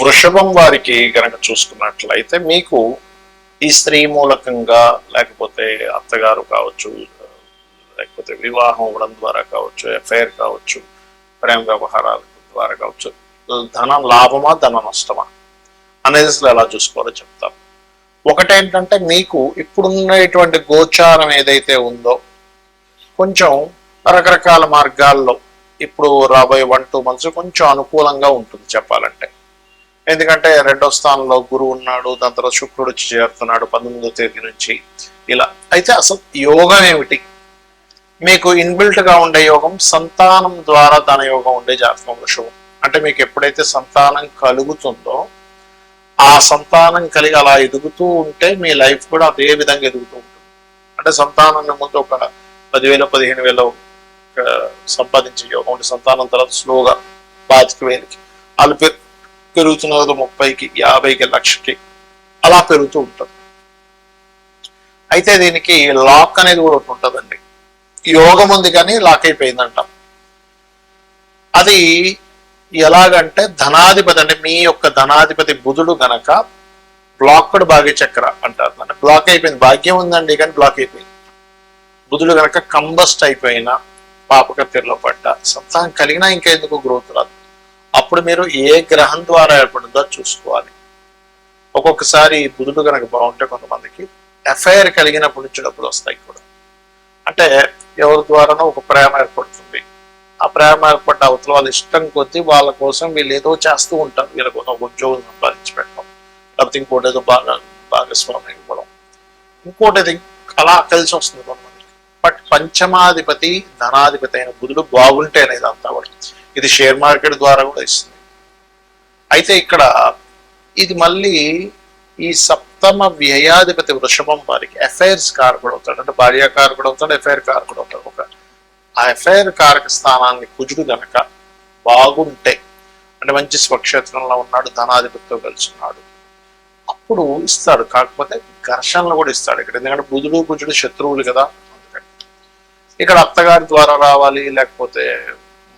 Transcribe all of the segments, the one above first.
వృషభం వారికి కనుక చూసుకున్నట్లయితే మీకు ఈ స్త్రీ మూలకంగా లేకపోతే అత్తగారు కావచ్చు, లేకపోతే వివాహం అవ్వడం ద్వారా కావచ్చు, ఎఫ్ఐఆర్ కావచ్చు, ప్రేమ వ్యవహారాల ద్వారా కావచ్చు, ధనం లాభమా ధన నష్టమా అనేది అసలు ఎలా చూసుకోవాలో చెప్తాను. ఒకటేంటంటే మీకు ఇప్పుడున్నటువంటి గోచారం ఏదైతే ఉందో కొంచెం రకరకాల మార్గాల్లో ఇప్పుడు రాబోయే 1-2 months కొంచెం అనుకూలంగా ఉంటుంది చెప్పాలంటే. ఎందుకంటే 2వ స్థానంలో గురువు ఉన్నాడు, దాని తర్వాత శుక్రుడు వచ్చి చేరుతున్నాడు 19వ తేదీ నుంచి ఇలా. అయితే అసలు యోగం ఏమిటి? మీకు ఇన్బిల్ట్ గా ఉండే యోగం సంతానం ద్వారా ధన యోగం ఉండే జాతకం వృషభం. అంటే మీకు ఎప్పుడైతే సంతానం కలుగుతుందో ఆ సంతానం కలిగి అలా ఎదుగుతూ ఉంటే మీ లైఫ్ కూడా అదే విధంగా ఎదుగుతూ ఉంటుంది. అంటే సంతానాన్ని ముందు ఒక 10,000-15,000 సంపాదించే యోగం ఉంటే సంతానం తర్వాత స్లోగా 25,000కి వాళ్ళు పెరుగుతున్న 30కి 50కి 1,00,000కి అలా పెరుగుతూ ఉంటుంది. అయితే దీనికి లాక్ అనేది కూడా ఒకటి ఉంటుందండి. యోగం ఉంది కానీ లాక్ అయిపోయిందంటాం. అది ఎలాగంటే ధనాధిపతి, అంటే మీ యొక్క ధనాధిపతి బుధుడు గనక బ్లాక్డ్ భాగ్య చక్ర అంటారు. అంటే బ్లాక్ అయిపోయింది, భాగ్యం ఉందండి కానీ బ్లాక్ అయిపోయింది. బుధుడు గనక కంబస్ట్ అయిపోయిన పాపకత్తిలో పడ్డ సంతానం కలిగినా ఇంకా ఎందుకు గ్రోత్ రాదు. అప్పుడు మీరు ఏ గ్రహం ద్వారా ఏర్పడిందో చూసుకోవాలి. ఒక్కొక్కసారి బుధుడు కనుక బాగుంటే కొంతమందికి ఎఫ్ఐఆర్ కలిగినప్పటి నుంచి డబ్బులు వస్తాయి కూడా. అంటే ఎవరి ద్వారానో ఒక ప్రేమ ఏర్పడుతుంది. ఆ ప్రేమ ఏర్పడ్డ అవతల వాళ్ళ ఇష్టం కొద్దీ వాళ్ళ కోసం వీళ్ళు ఏదో చేస్తూ ఉంటారు. వీళ్ళ కోసం ఒక ఉద్యోగం సంపాదించి పెట్టడం, లేకపోతే ఇంకోటి ఏదో భాగస్వామ్యం ఇవ్వడం, ఇంకోటి ఏదో అలా కలిసి వస్తుంది కొంతమందికి. బట్ పంచమాధిపతి ధనాధిపతి అయిన బుధుడు బాగుంటే అనేది అంతా కూడా ఇది షేర్ మార్కెట్ ద్వారా కూడా ఇస్తుంది. అయితే ఇక్కడ ఇది మళ్ళీ ఈ సప్తమ వ్యయాధిపతి వృషభం వారికి ఎఫైర్స్ కారకుడు అవుతాడు. అంటే భార్యాకారకుడు అవుతాడు, ఎఫ్ఐఆర్ కారకుడు అవుతాడు. ఆ ఎఫ్ఐఆర్ కారక స్థానాన్ని కుజుడు గనక బాగుంటే, అంటే మంచి స్వక్షేత్రంలో ఉన్నాడు, ధనాధిపతితో కలిసి ఉన్నాడు, అప్పుడు ఇస్తాడు. కాకపోతే ఘర్షణలు కూడా ఇస్తాడు ఇక్కడ. ఎందుకంటే బుధుడు కుజుడు శత్రువులు కదా. అందుకని ఇక్కడ అత్తగారి ద్వారా రావాలి, లేకపోతే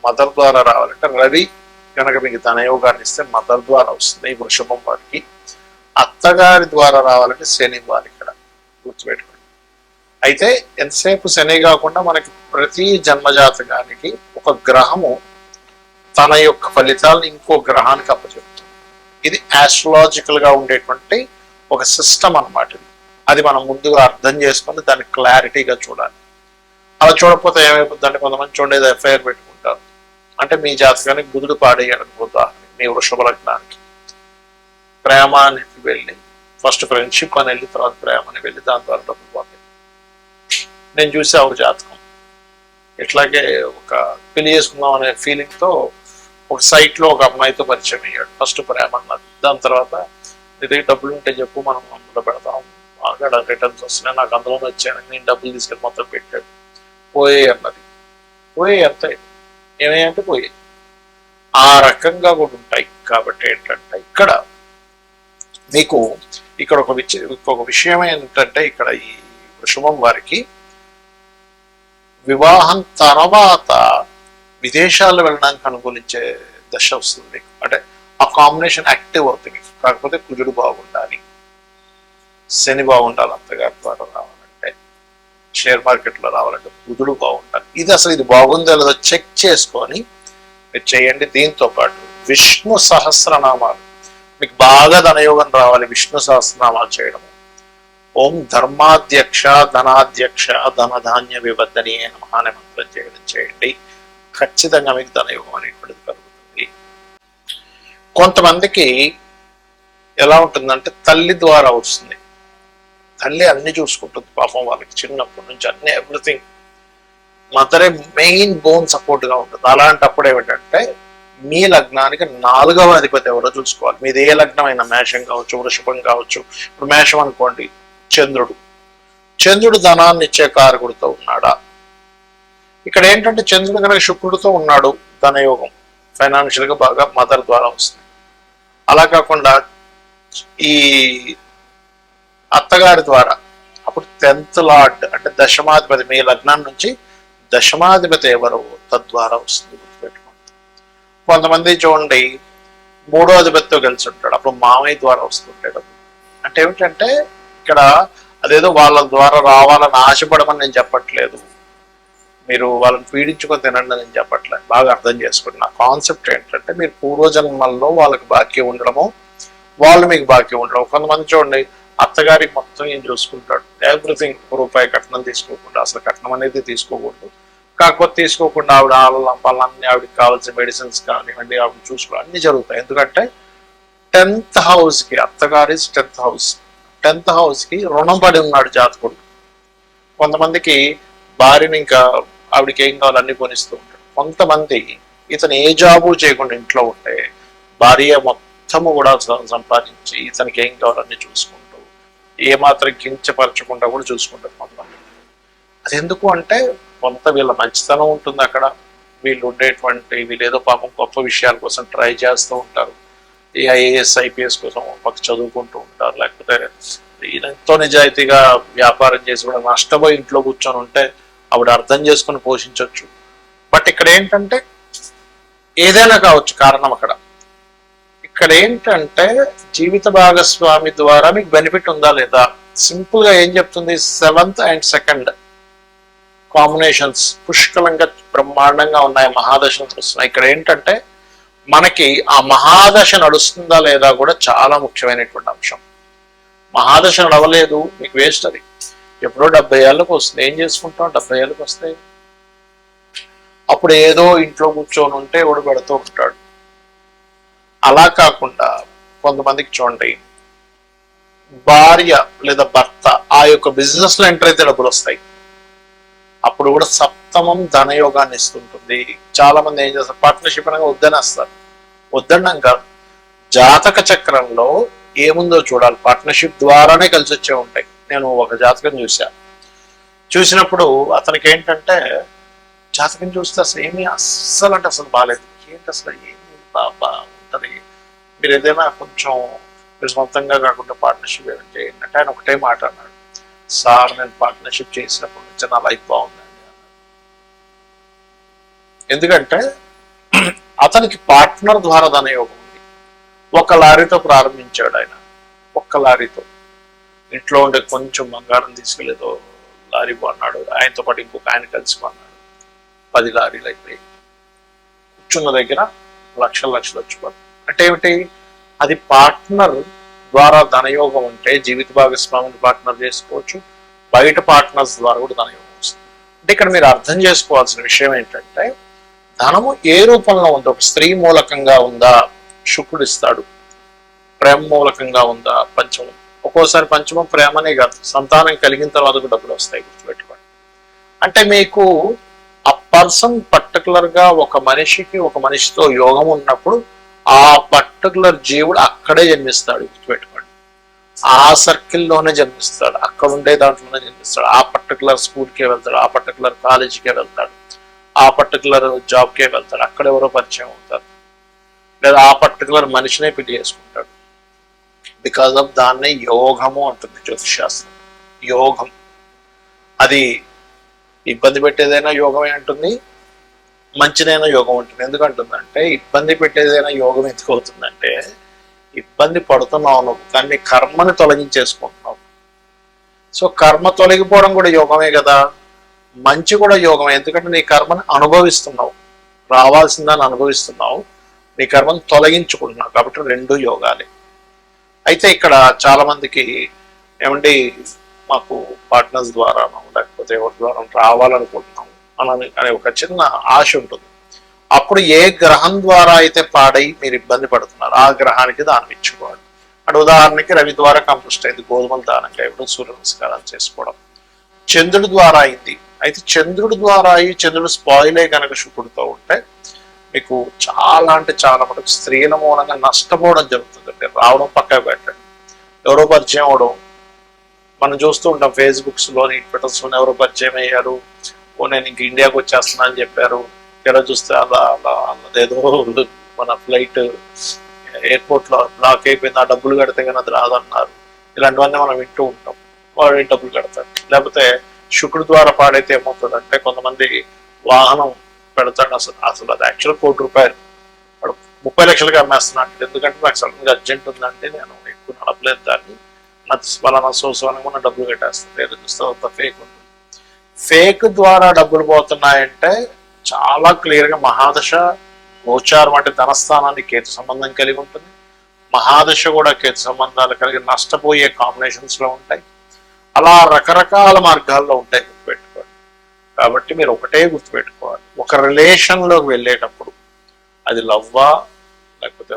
మదర్ ద్వారా రావాలంటే రవి కనుక మీకు ధనయోగాన్ని ఇస్తే మదర్ ద్వారా వస్తుంది ఈ వృషభం వారికి. అత్తగారి ద్వారా రావాలంటే శని ఇవ్వాలి ఇక్కడ, గుర్తుపెట్టుకోండి. అయితే ఎంతసేపు శని కాకుండా మనకి ప్రతి జన్మజాతకానికి ఒక గ్రహము తన యొక్క ఫలితాలను ఇంకో గ్రహానికి అప్పచెప్తుంది. ఇది ఆస్ట్రాలజికల్ గా ఉండేటువంటి ఒక సిస్టమ్ అన్నమాట. అది మనం ముందుగా అర్థం చేసుకొని దాన్ని క్లారిటీగా చూడాలి. అలా చూడకపోతే ఏమైపోతుంది అంటే కొంతమంది చూడేది ఎఫ్ఐఆర్ పెట్టుకుంటారు. అంటే మీ జాతకానికి బుధుడు పాడేయాడు అనుకుంటా, మీ వృషభ లగ్నానికి ప్రేమ అనేది వెళ్ళి ఫస్ట్ ఫ్రెండ్షిప్ అని వెళ్ళి తర్వాత ప్రేమ అని వెళ్ళి దాని ద్వారా డబ్బులు పోతాయి. నేను చూసా ఒక జాతకం ఇట్లాగే ఒక పెళ్లి చేసుకుందాం అనే ఫీలింగ్ తో ఒక సైట్ లో ఒక అమ్మాయితో పరిచయం అయ్యాడు. ఫస్ట్ ప్రేమ అన్నది, దాని తర్వాత నీ దగ్గర డబ్బులు ఉంటే చెప్పు మనం అందులో పెడతాం, అక్కడ రిటర్న్స్ వస్తున్నాయి, నాకు అందులో వచ్చాను, నేను డబ్బులు తీసుకెళ్ళి మొత్తం పెట్టాడు. పోయే అన్నది, పోయే ఎంత ఏమేంటే పోయే ఆ రకంగా కూడా ఉంటాయి. కాబట్టి ఏంటంటే ఇక్కడ మీకు ఇక్కడ ఒక విషయం ఏంటంటే ఇక్కడ ఈ వృషభం వారికి వివాహం తర్వాత విదేశాల్లో వెళ్ళడానికి అనుకూలించే దశ వస్తుంది మీకు. అంటే ఆ కాంబినేషన్ యాక్టివ్ అవుతుంది. కాకపోతే కుజుడు బాగుండాలి, శని బాగుండాలి, అత్తగారి ద్వారా రావాలంటే, షేర్ మార్కెట్ లో రావాలంటే బుధుడు బాగుండాలి. ఇది అసలు ఇది బాగుందో లేదో చెక్ చేసుకొని మీరు చేయండి. దీంతో పాటు విష్ణు సహస్రనామాలు మీకు బాగా ధనయోగం రావాలి. విష్ణు సహస్రనామాలు చేయడము, ఓం ధర్మాధ్యక్ష ధనాధ్యక్ష ధనధాన్య వివర్ధని నమః అనే మంత్రం చేయడం చేయండి. ఖచ్చితంగా మీకు ధనయోగం అనేటువంటిది కలుగుతుంది. కొంతమందికి ఎలా ఉంటుందంటే తల్లి ద్వారా వస్తుంది. తల్లి అన్ని చూసుకుంటుంది పాపం, వాళ్ళకి చిన్నప్పటి నుంచి అన్ని ఎవ్రీథింగ్. మదరే మెయిన్ బోన్ సపోర్ట్ గా ఉంటుంది. అలాంటప్పుడు ఏమిటంటే మీ లగ్నానికి 4వ అధిపతి ఎవరో చూసుకోవాలి. మీది ఏ లగ్నం అయినా, మేషం కావచ్చు, వృషభం కావచ్చు. ఇప్పుడు మేషం అనుకోండి, చంద్రుడు ధనాన్ని ఇచ్చే కారకుడితో ఉన్నాడా? ఇక్కడ ఏంటంటే చంద్రుడు కనుక శుక్రుడితో ఉన్నాడు, ధనయోగం ఫైనాన్షియల్ గా బాగా మదర్ ద్వారా వస్తుంది. అలా కాకుండా ఈ అత్తగారి ద్వారా, అప్పుడు 10th లార్డ్ అంటే దశమాధిపతి, మీ లగ్నం నుంచి దశమాధిపతి ఎవరు తద్వారా వస్తుంది, గుర్తుపెట్టుకోండి. కొంతమంది చూడండి మూడో అధిపతితో కలిసి ఉంటాడు, అప్పుడు మామయ్య ద్వారా వస్తుంటాడు. అంటే ఏమిటంటే ఇక్కడ అదేదో వాళ్ళ ద్వారా రావాలని ఆశపడమని నేను చెప్పట్లేదు, మీరు వాళ్ళని పీడించుకొని తినండి అని నేను చెప్పట్లేదు. బాగా అర్థం చేసుకోండి. నా కాన్సెప్ట్ ఏంటంటే మీరు పూర్వజన్మల్లో వాళ్ళకి బాకీ ఉండడము, వాళ్ళు మీకు బాకీ ఉండడం. కొంతమంది చూడండి అత్తగారికి మొత్తం ఏం చూసుకుంటాడు, ఎవ్రీథింగ్, రూపాయి కట్నం తీసుకోకుండా, అసలు కట్నం అనేది తీసుకోకూడదు, కాకపోతే తీసుకోకుండా ఆవిడ వాళ్ళన్నీ ఆవిడకి కావాల్సిన మెడిసిన్స్ కానివ్వండి ఆవిడ చూసుకోవడం అన్ని జరుగుతాయి. ఎందుకంటే 10th హౌస్కి, అత్తగారి 10th హౌస్, 10th హౌస్కి రుణం పడి ఉన్నాడు జాతకుడు. కొంతమందికి భార్యని ఇంకా ఆవిడకి ఏం కావాలి అన్ని కొనిస్తూ ఉంటాడు. కొంతమంది ఇతను ఏ జాబు చేయకుండా ఇంట్లో ఉంటే భార్య మొత్తము కూడా సంపాదించి ఇతనికి ఏం కావాలన్నీ చూసుకుంటూ ఏమాత్రం కించపరచకుండా కూడా చూసుకుంటారు కొంతమంది. అది ఎందుకు అంటే కొంత వీళ్ళ మంచితనం ఉంటుంది అక్కడ, వీళ్ళు ఏదో పాపం గొప్ప విషయాల కోసం ట్రై చేస్తూ ఉంటారు, ఈ ఐఏఎస్ ఐపీఎస్ కోసం పక్క చదువుకుంటూ ఉంటారు, లేకపోతే ఎంతో నిజాయితీగా వ్యాపారం చేసి కూడా నష్టపోయి ఇంట్లో కూర్చొని ఉంటే ఆవిడ అర్థం చేసుకుని పోషించవచ్చు. బట్ ఇక్కడ ఏంటంటే ఏదైనా కావచ్చు కారణం అక్కడ. ఇక్కడ ఏంటంటే జీవిత భాగస్వామి ద్వారా మీకు బెనిఫిట్ ఉందా లేదా. సింపుల్ గా ఏం చెప్తుంది, 7th and 2nd కాంబినేషన్స్ పుష్కలంగా బ్రహ్మాండంగా ఉన్నాయి, మహాదశ నడుస్తున్నాయి. ఇక్కడ ఏంటంటే మనకి ఆ మహాదశ నడుస్తుందా లేదా కూడా చాలా ముఖ్యమైనటువంటి అంశం. మహాదశ నడవలేదు మీకు వేస్ట్. అది ఎప్పుడో 70 ఏళ్ళకు వస్తుంది, ఏం చేసుకుంటాం 70 ఏళ్ళకి వస్తాయి. అప్పుడు ఏదో ఇంట్లో కూర్చొని ఉంటే ఎవడు పెడుతూ ఉంటాడు. అలా కాకుండా కొంతమందికి చూడండి భార్య లేదా భర్త ఆ యొక్క బిజినెస్ లో ఎంటర్ అయితే డబ్బులు వస్తాయి, అప్పుడు కూడా సప్తమం ధనయోగాన్ని ఇస్తుంటుంది. చాలా మంది ఏం చేస్తారు, పార్ట్నర్షిప్ అనగా వద్దనేస్తారు. వద్దన్నాం కాదు, జాతక చక్రంలో ఏముందో చూడాలి. పార్ట్నర్షిప్ ద్వారానే కలిసి వచ్చే ఉంటాయి. నేను ఒక జాతకం చూసినప్పుడు అతనికి ఏంటంటే జాతకం చూస్తే అసలు ఏమీ అస్సలు అంటే అసలు బాగాలేదు. ఏంటి అసలు ఏమి బాబా ఉంటుంది, మీరు ఏదైనా కొంచెం మీరు సొంతంగా కాకుండా పార్ట్నర్షిప్ ఏమైనా చేయండి అంటే ఆయన ఒకటే మాట అన్నాడు, సార్ నేను పార్ట్నర్షిప్ చేసినప్పటి నుంచి నా లైఫ్ బాగుందండి అన్నాడు. ఎందుకంటే అతనికి పార్ట్నర్ ద్వారా ధనయోగం ఉంది. ఒక లారీతో ప్రారంభించాడు ఆయన, ఒక్క లారీతో ఇంట్లో ఉండే కొంచెం బంగారం తీసుకెళ్ళేదో లారీ కొన్నాడు, ఆయనతో పాటు ఇంకొక ఆయన కలిసి కొన్నాడు, 10 లారీలు అయిపోయి కూర్చున్న దగ్గర లక్షలు వచ్చిపోతుంది. అంటే ఏమిటి, అది పార్ట్నర్ ద్వారా ధనయోగం ఉంటే జీవిత భాగస్వామిని పార్ట్నర్ చేసుకోవచ్చు, బయట పార్ట్నర్స్ ద్వారా కూడా ధనయోగం వస్తుంది. అంటే ఇక్కడ మీరు అర్థం చేసుకోవాల్సిన విషయం ఏంటంటే ధనము ఏ రూపంలో ఉందో, ఒక స్త్రీ మూలకంగా ఉందా శుక్రుడు ఇస్తాడు, ప్రేమ మూలకంగా ఉందా పంచమం, ఒక్కోసారి పంచమం ప్రేమనే కాదు సంతానం కలిగిన తర్వాత కూడా డబ్బులు వస్తాయి, గుర్తుపెట్టుకోండి. అంటే మీకు ఆ పర్సన్ పర్టికులర్ గా ఒక మనిషితో యోగం ఉన్నప్పుడు ఆ పర్టికులర్ జీవుడు అక్కడే జన్మిస్తాడు, గుర్తుపెట్టుకోండి. ఆ సర్కిల్లోనే జన్మిస్తాడు, అక్కడ ఉండే దాంట్లోనే జన్మిస్తాడు, ఆ పర్టికులర్ స్కూల్కే వెళ్తాడు, ఆ పర్టికులర్ కాలేజీకే వెళ్తాడు, ఆ పర్టికులర్ జాబ్కే వెళ్తాడు, అక్కడ ఎవరో పరిచయం అవుతారు, లేదా ఆ పర్టికులర్ మనిషినే పెళ్లి చేసుకుంటాడు. బికాజ్ ఆఫ్ దాన్నే యోగము అంటుంది జ్యోతిషాస్త్రం. యోగం అది ఇబ్బంది పెట్టేదైనా యోగమే అంటుంది, మంచిదైన యోగం ఉంటుంది. ఎందుకంటుందంటే ఇబ్బంది పెట్టేదైనా యోగం ఎందుకు అవుతుందంటే ఇబ్బంది పడుతున్నావు నువ్వు, కానీ కర్మని తొలగించేసుకుంటున్నావు. సో కర్మ తొలగిపోవడం కూడా యోగమే కదా, మంచి కూడా యోగమే. ఎందుకంటే నీ కర్మని అనుభవిస్తున్నావు, రావాల్సిందని అనుభవిస్తున్నావు, నీ కర్మను తొలగించుకుంటున్నావు, కాబట్టి 2 యోగాలే. అయితే ఇక్కడ చాలా మందికి ఏమండి మాకు పార్ట్నర్స్ ద్వారా లేకపోతే ఎవరి ద్వారా రావాలనుకుంటున్నాం అనే ఒక చిన్న ఆశ ఉంటుంది. అప్పుడు ఏ గ్రహం ద్వారా అయితే పాడై మీరు ఇబ్బంది పడుతున్నారు ఆ గ్రహానికి దానం ఇచ్చుకోవాలి. అంటే ఉదాహరణకి రవి ద్వారా కంపోస్ట్ అయింది, గోధుమలు దానంగా ఇవ్వడం, సూర్య నమస్కారాలు చేసుకోవడం. చంద్రుడి ద్వారా అయింది, అయితే చంద్రుడి ద్వారా అయ్యి చంద్రుడు స్పాయిలే కనుక శుక్రుడితో ఉంటే మీకు చాలా అంటే చాలా మటుకు స్త్రీల మూలంగా నష్టపోవడం జరుగుతుంది. అంటే రావడం పక్కన పెట్టండి, ఎవరో పరిచయం అవడం మనం చూస్తూ ఉంటాం. ఫేస్బుక్స్లోని ట్విట్టర్స్లోని ఎవరో పరిచయం అయ్యారు, నేను ఇంక ఇండియాకి వచ్చేస్తున్నా అని చెప్పారు, ఎలా చూస్తే అదేదో మన ఫ్లైట్ ఎయిర్పోర్ట్లో బ్లాక్ అయిపోయింది, ఆ డబ్బులు కడితే కానీ అది రాదన్నారు. ఇలాంటివన్నీ మనం వింటూ ఉంటాం. వాడు డబ్బులు కడతాడు. లేకపోతే శుక్రుడి ద్వారా పాడైతే ఏమవుతుంది అంటే కొంతమంది వాహనం పెడతాడు, అసలు అది యాక్చువల్ ₹1,00,00,000 వాడు 30 లక్షలకి అమ్మేస్తున్నాను, ఎందుకంటే నాకు సడన్గా అర్జెంట్ ఉందంటే నేను ఎక్కువ నడపలేదు దాన్ని, నాకు పలానా సోసోనకుండా డబ్బులు కట్టేస్తాను, లేదా చూస్తే అంత ఫేక్ ఉంటుంది. ఫేక్ ద్వారా డబ్బులు పోతున్నాయంటే చాలా క్లియర్గా మహాదశ గోచారం అంటే ధనస్థానాన్ని కేతు సంబంధం కలిగి ఉంటుంది. మహాదశ కూడా కేతు సంబంధాలు కలిగి నష్టపోయే కాంబినేషన్స్లో ఉంటాయి. అలా రకరకాల మార్గాల్లో ఉంటాయి, గుర్తుపెట్టుకోండి. కాబట్టి మీరు ఒకటే గుర్తుపెట్టుకోవాలి, ఒక రిలేషన్లోకి వెళ్ళేటప్పుడు అది లవ్వా, లేకపోతే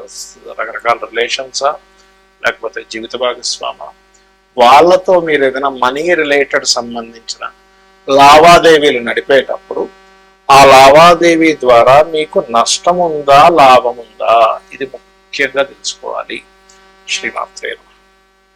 రకరకాల రిలేషన్సా, లేకపోతే జీవిత భాగస్వామా, వాళ్ళతో మీరు ఏదైనా మనీ రిలేటెడ్ సంబంధించిన లావాదేవీలు నడిపేటప్పుడు ఆ లావాదేవీ ద్వారా మీకు నష్టం ఉందా లాభం ఉందా, ఇది ముఖ్యంగా తెలుసుకోవాలి. శ్రీమాత్రే నమః.